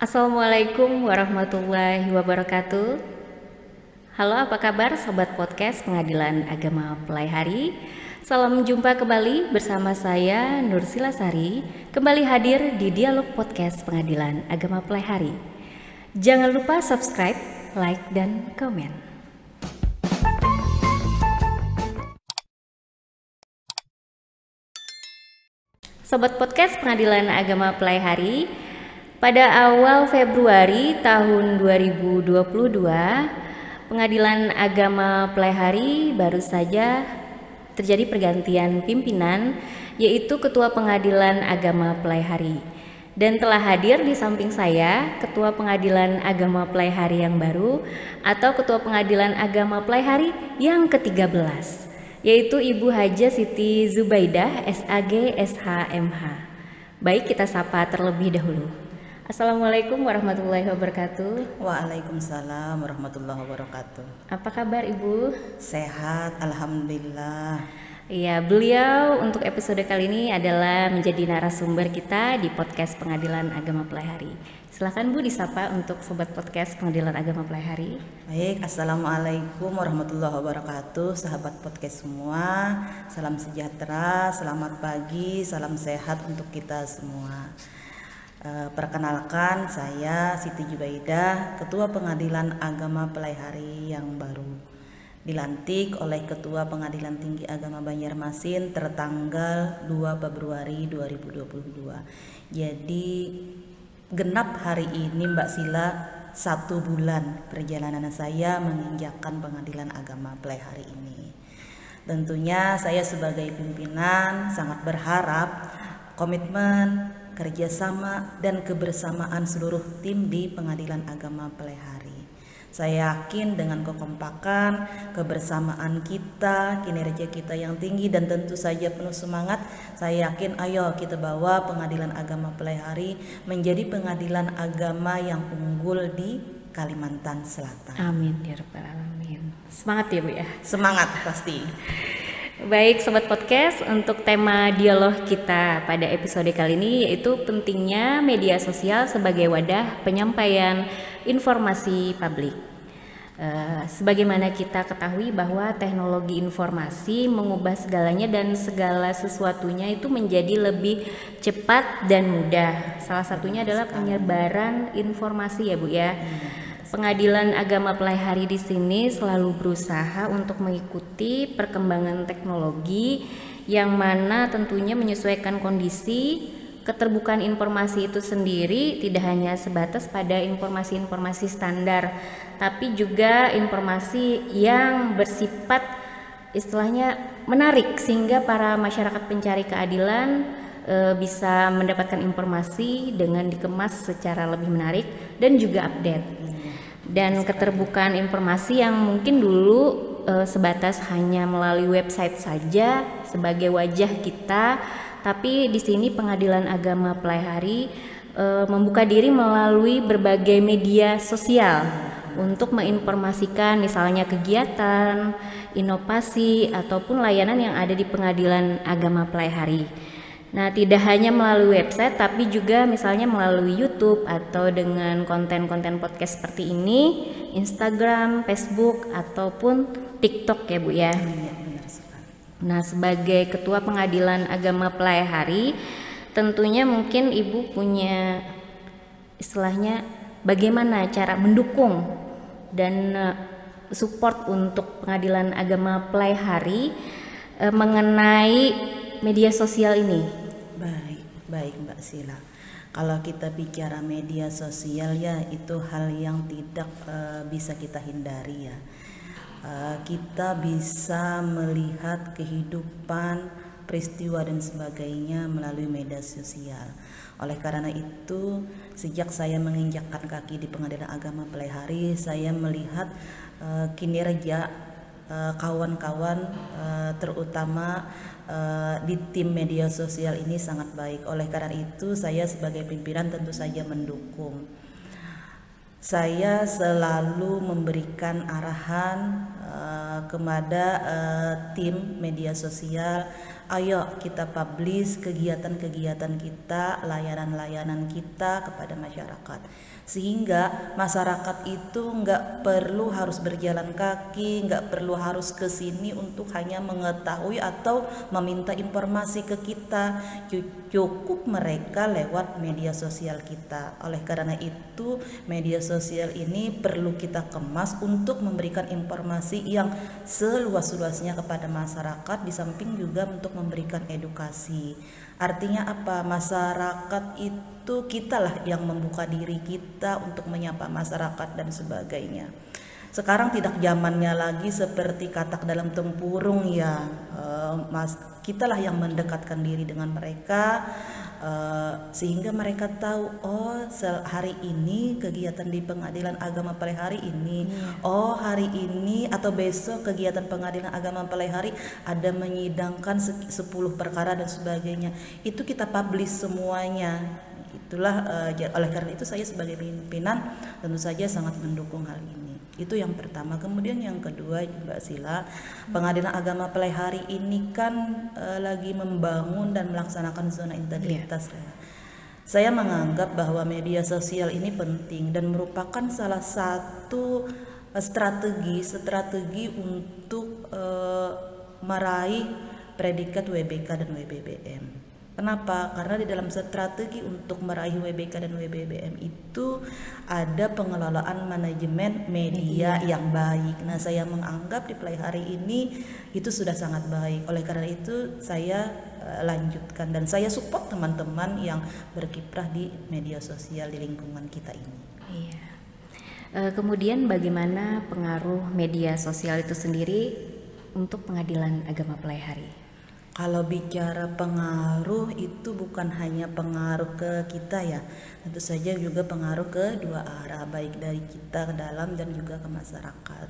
Assalamualaikum warahmatullahi wabarakatuh. Halo, apa kabar Sobat Podcast Pengadilan Agama Pelaihari? Salam jumpa kembali bersama saya Nursila Sari, kembali hadir di Dialog Podcast Pengadilan Agama Pelaihari. Jangan lupa subscribe, like, dan komen. Sobat Podcast Pengadilan Agama Pelaihari, pada awal Februari tahun 2022, Pengadilan Agama Pelaihari baru saja terjadi pergantian pimpinan, yaitu Ketua Pengadilan Agama Pelaihari. Dan telah hadir di samping saya Ketua Pengadilan Agama Pelaihari yang baru atau Ketua Pengadilan Agama Pelaihari yang ke-13, yaitu Ibu Haja Siti Zubaidah, SAG, SHMH. Baik, kita sapa terlebih dahulu. Assalamualaikum warahmatullahi wabarakatuh. Waalaikumsalam warahmatullahi wabarakatuh. Apa kabar Ibu? Sehat, alhamdulillah. Iya, beliau untuk episode kali ini adalah menjadi narasumber kita di podcast Pengadilan Agama Pelaihari. Silakan Bu disapa untuk Sobat Podcast Pengadilan Agama Pelaihari. Baik, assalamualaikum warahmatullahi wabarakatuh, sahabat podcast semua. Salam sejahtera, selamat pagi, salam sehat untuk kita semua. Perkenalkan, saya Siti Zubaidah, Ketua Pengadilan Agama Pelaihari yang baru dilantik oleh Ketua Pengadilan Tinggi Agama Banjarmasin tertanggal 2 Februari 2022. Jadi genap hari ini Mbak Sila 1 bulan perjalanan saya menginjakkan Pengadilan Agama Pelaihari ini. Tentunya saya sebagai pimpinan sangat berharap komitmen, kerjasama dan kebersamaan seluruh tim di Pengadilan Agama Pelaihari. Saya yakin dengan kekompakan, kebersamaan kita, kinerja kita yang tinggi dan tentu saja penuh semangat, saya yakin ayo kita bawa Pengadilan Agama Pelaihari menjadi pengadilan agama yang unggul di Kalimantan Selatan. Amin ya rabbal alamin. Semangat ya Bu ya. Semangat pasti. Baik Sobat Podcast, untuk tema dialog kita pada episode kali ini yaitu pentingnya media sosial sebagai wadah penyampaian informasi publik. Sebagaimana kita ketahui bahwa teknologi informasi mengubah segalanya dan segala sesuatunya itu menjadi lebih cepat dan mudah. Salah satunya adalah penyebaran informasi ya Bu ya. Pengadilan Agama Pelaihari di sini selalu berusaha untuk mengikuti perkembangan teknologi yang mana tentunya menyesuaikan kondisi. Keterbukaan informasi itu sendiri tidak hanya sebatas pada informasi-informasi standar, tapi juga informasi yang bersifat istilahnya menarik sehingga para masyarakat pencari keadilan bisa mendapatkan informasi dengan dikemas secara lebih menarik dan juga update. Dan keterbukaan informasi yang mungkin dulu sebatas hanya melalui website saja sebagai wajah kita, tapi di sini Pengadilan Agama Pelaihari membuka diri melalui berbagai media sosial untuk menginformasikan misalnya kegiatan, inovasi ataupun layanan yang ada di Pengadilan Agama Pelaihari. Nah, tidak hanya melalui website tapi juga misalnya melalui YouTube atau dengan konten-konten podcast seperti ini, Instagram, Facebook ataupun TikTok ya Bu ya. Nah, sebagai Ketua Pengadilan Agama Pelaihari, tentunya mungkin Ibu punya istilahnya bagaimana cara mendukung dan support untuk Pengadilan Agama Pelaihari mengenai media sosial ini. Baik Mbak Sila. Kalau kita bicara media sosial ya itu hal yang tidak bisa kita hindari ya. Kita bisa melihat kehidupan, peristiwa dan sebagainya melalui media sosial. Oleh karena itu, sejak saya menginjakkan kaki di Pengadilan Agama Pelaihari, saya melihat kinerja kawan-kawan terutama di tim media sosial ini sangat baik. Oleh karena itu saya sebagai pimpinan tentu saja mendukung. Saya selalu memberikan arahan kepada tim media sosial ayo kita publish kegiatan-kegiatan kita, layanan-layanan kita kepada masyarakat, sehingga masyarakat itu nggak perlu harus berjalan kaki, nggak perlu harus ke sini untuk hanya mengetahui atau meminta informasi ke kita, cukup mereka lewat media sosial kita. Oleh karena itu media sosial ini perlu kita kemas untuk memberikan informasi yang seluas-luasnya kepada masyarakat, di samping juga untuk memberikan edukasi. Artinya apa? Masyarakat itu kitalah yang membuka diri kita untuk menyapa masyarakat dan sebagainya. Sekarang tidak zamannya lagi seperti katak dalam tempurung ya, kitalah yang mendekatkan diri dengan mereka, sehingga mereka tahu, oh hari ini kegiatan di pengadilan agama Palehari ini, oh hari ini atau besok kegiatan pengadilan agama Palehari ada menyidangkan 10 perkara dan sebagainya. Itu kita publish semuanya. Itulah oleh karena itu saya sebagai pimpinan tentu saja sangat mendukung hal ini. Itu yang pertama. Kemudian yang kedua, Mbak Sila, pengadilan agama Palehari ini kan lagi membangun dan melaksanakan zona integritas. Saya menganggap bahwa media sosial ini penting dan merupakan salah satu strategi untuk meraih predikat WBK dan WBBM. Kenapa? Karena di dalam strategi untuk meraih WBK dan WBBM itu ada pengelolaan manajemen media yang baik. Nah, saya menganggap di Palehari ini itu sudah sangat baik. Oleh karena itu saya lanjutkan dan saya support teman-teman yang berkiprah di media sosial di lingkungan kita ini. Iya. Kemudian bagaimana pengaruh media sosial itu sendiri untuk pengadilan agama Palehari? Kalau bicara pengaruh itu bukan hanya pengaruh ke kita ya, tentu saja juga pengaruh ke dua arah, baik dari kita ke dalam dan juga ke masyarakat.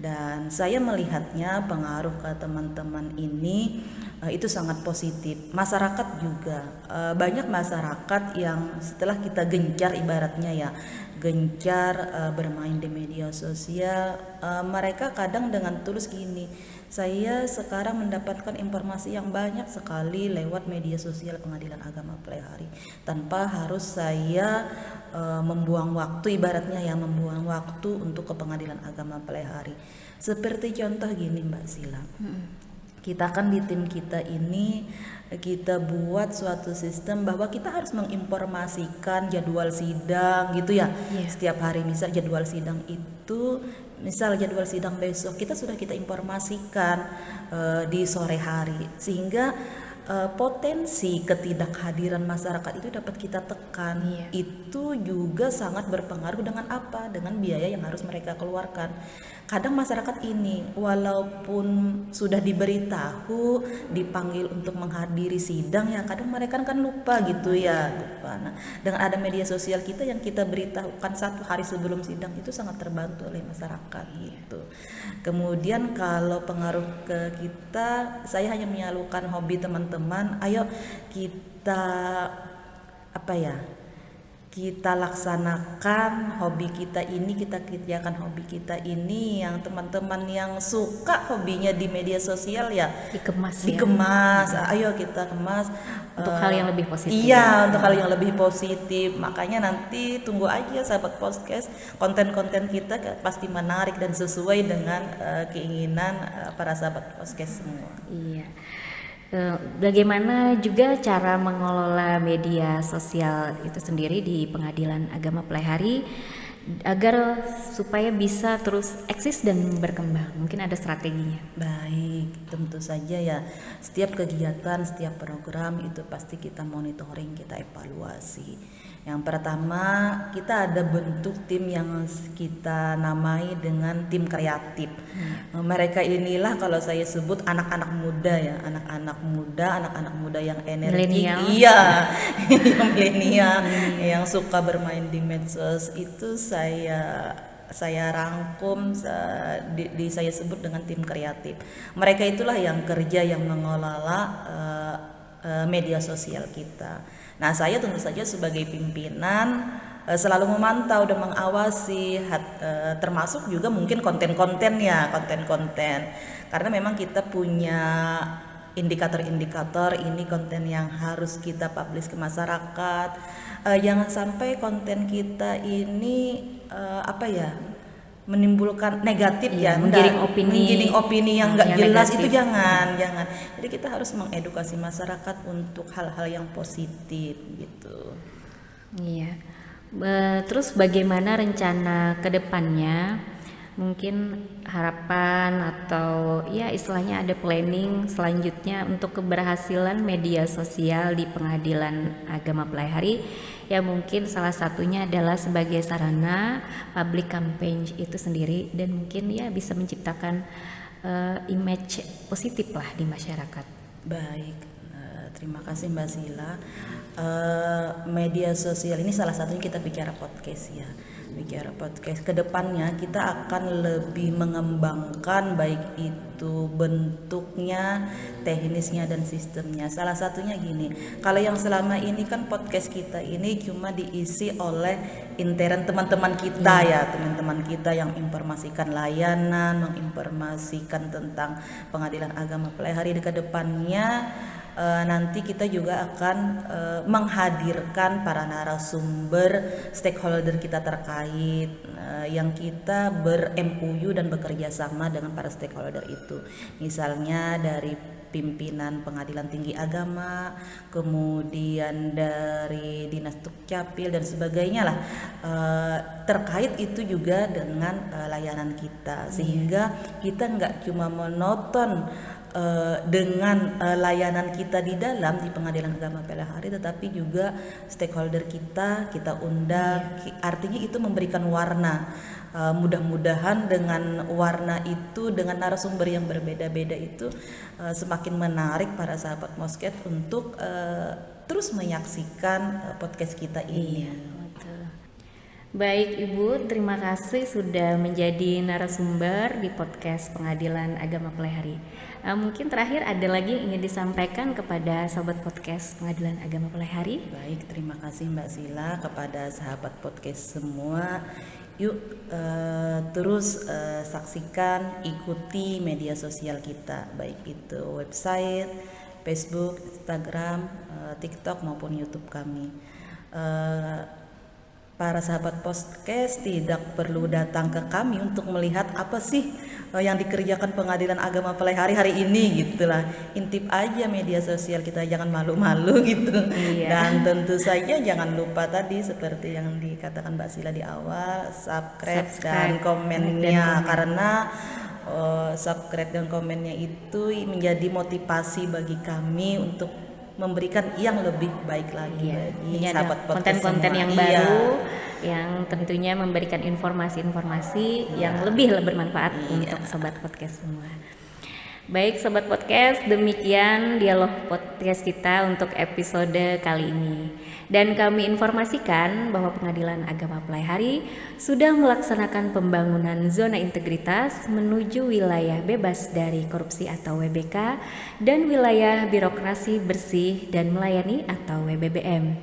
Dan saya melihatnya pengaruh ke teman-teman ini itu sangat positif. Masyarakat juga banyak masyarakat yang setelah kita gencar ibaratnya ya, gencar bermain di media sosial, mereka kadang dengan tulus gini, saya sekarang mendapatkan informasi yang banyak sekali lewat media sosial pengadilan agama Palehari tanpa harus saya membuang waktu, ibaratnya ya, membuang waktu untuk ke pengadilan agama Palehari. Seperti contoh gini Mbak Sila, kita kan di tim kita ini kita buat suatu sistem bahwa kita harus menginformasikan jadwal sidang gitu ya. Setiap hari misal jadwal sidang itu, misal jadwal sidang besok kita sudah kita informasikan di sore hari, sehingga potensi ketidakhadiran masyarakat itu dapat kita tekan. Itu juga sangat berpengaruh dengan apa? Dengan biaya yang harus mereka keluarkan. Kadang masyarakat ini walaupun sudah diberitahu dipanggil untuk menghadiri sidang ya, kadang mereka kan lupa gitu ya, lupa. Nah, dengan ada media sosial kita yang kita beritahukan 1 hari sebelum sidang itu sangat terbantu oleh masyarakat gitu. Kemudian kalau pengaruh ke kita, saya hanya menyalurkan hobi teman-teman, ayo kita kita laksanakan hobi kita ini, kita kerjakan hobi kita ini, yang teman-teman yang suka hobinya di media sosial ya dikemas. Ayo kita kemas untuk hal yang lebih positif. Iya, untuk hal yang lebih positif. Makanya nanti tunggu aja sahabat podcast, konten-konten kita pasti menarik dan sesuai dengan keinginan para sahabat podcast semua. Iya. Bagaimana juga cara mengelola media sosial itu sendiri di pengadilan agama Palehari agar supaya bisa terus eksis dan berkembang? Mungkin ada strateginya. Baik, tentu saja ya, setiap kegiatan, setiap program itu pasti kita monitoring, kita evaluasi. Yang pertama, kita ada bentuk tim yang kita namai dengan tim kreatif. Mereka inilah kalau saya sebut anak-anak muda ya, anak-anak muda yang energik, iya, yang milenial, yang suka bermain di medsos. Itu saya rangkum, saya sebut dengan tim kreatif. Mereka itulah yang kerja, yang mengelola media sosial kita. Nah, saya tentu saja sebagai pimpinan selalu memantau dan mengawasi, termasuk juga mungkin konten-konten, karena memang kita punya indikator-indikator ini konten yang harus kita publish ke masyarakat. Jangan sampai konten kita ini menimbulkan negatif menggiring opini yang nggak jelas negatif. Itu jangan. Jadi kita harus mengedukasi masyarakat untuk hal-hal yang positif gitu. Iya. Terus bagaimana rencana kedepannya? Mungkin harapan atau ya istilahnya ada planning selanjutnya untuk keberhasilan media sosial di Pengadilan Agama Pelaihari, ya mungkin salah satunya adalah sebagai sarana public campaign itu sendiri, dan mungkin ya bisa menciptakan image positif lah di masyarakat. Baik, terima kasih Mbak Sila. Media sosial ini salah satunya kita bicara podcast ya. Bicara podcast, kedepannya kita akan lebih mengembangkan baik itu bentuknya, teknisnya dan sistemnya. Salah satunya gini, kalau yang selama ini kan podcast kita ini cuma diisi oleh intern teman-teman kita ya, teman-teman kita yang informasikan layanan, menginformasikan tentang Pengadilan Agama Pelaihari. Di kedepannya nanti kita juga akan menghadirkan para narasumber stakeholder kita terkait yang kita ber-MOU dan bekerja sama dengan para stakeholder itu. Misalnya dari pimpinan Pengadilan Tinggi Agama, kemudian dari Dinas Dukcapil dan sebagainya lah, terkait itu juga dengan layanan kita, sehingga kita nggak cuma monoton dengan layanan kita di dalam di Pengadilan Agama Pelaihari, tetapi juga stakeholder kita undang. Artinya itu memberikan warna. Mudah-mudahan dengan warna itu, dengan narasumber yang berbeda-beda itu semakin menarik para sahabat Mosket untuk terus menyaksikan podcast kita ini. Baik Ibu, terima kasih sudah menjadi narasumber di podcast Pengadilan Agama Pelaihari. Mungkin terakhir ada lagi yang ingin disampaikan kepada sahabat podcast Pengadilan Agama Pelaihari? Baik, terima kasih Mbak Sila, kepada sahabat podcast semua. Yuk terus saksikan, ikuti media sosial kita, baik itu website, Facebook, Instagram, TikTok maupun YouTube kami. Para sahabat podcast tidak perlu datang ke kami untuk melihat apa sih yang dikerjakan Pengadilan Agama Pelaihari hari ini gitulah. Intip aja media sosial kita, jangan malu-malu gitu. Dan tentu saja jangan lupa tadi seperti yang dikatakan Mbak Sila di awal, subscribe dan komennya, karena subscribe dan komennya itu menjadi motivasi bagi kami untuk memberikan yang lebih baik lagi bagi sahabat podcast konten-konten yang baru, yang tentunya memberikan informasi-informasi yang lebih bermanfaat untuk sobat podcast semua. Baik sobat podcast, demikian dialog podcast kita untuk episode kali ini. Dan kami informasikan bahwa Pengadilan Agama Pelaihari sudah melaksanakan pembangunan zona integritas menuju wilayah bebas dari korupsi atau WBK dan wilayah birokrasi bersih dan melayani atau WBBM.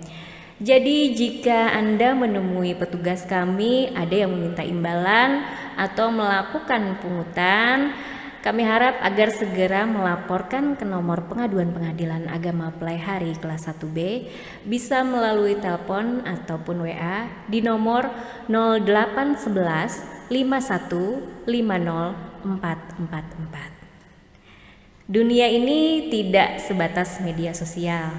Jadi jika Anda menemui petugas kami ada yang meminta imbalan atau melakukan pungutan, kami harap agar segera melaporkan ke nomor pengaduan Pengadilan Agama Pelaihari kelas 1B, bisa melalui telepon ataupun WA di nomor 0811 51 50 444. Dunia ini tidak sebatas media sosial.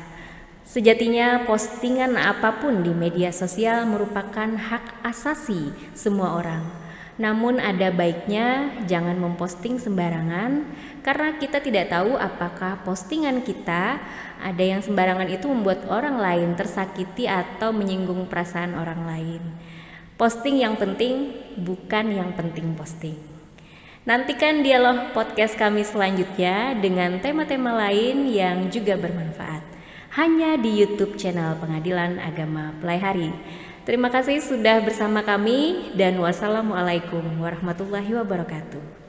Sejatinya postingan apapun di media sosial merupakan hak asasi semua orang. Namun ada baiknya jangan memposting sembarangan, karena kita tidak tahu apakah postingan kita ada yang sembarangan itu membuat orang lain tersakiti atau menyinggung perasaan orang lain. Posting yang penting, bukan yang penting posting. Nantikan dialog podcast kami selanjutnya dengan tema-tema lain yang juga bermanfaat, hanya di YouTube channel Pengadilan Agama Pelaihari. Terima kasih sudah bersama kami dan wassalamualaikum warahmatullahi wabarakatuh.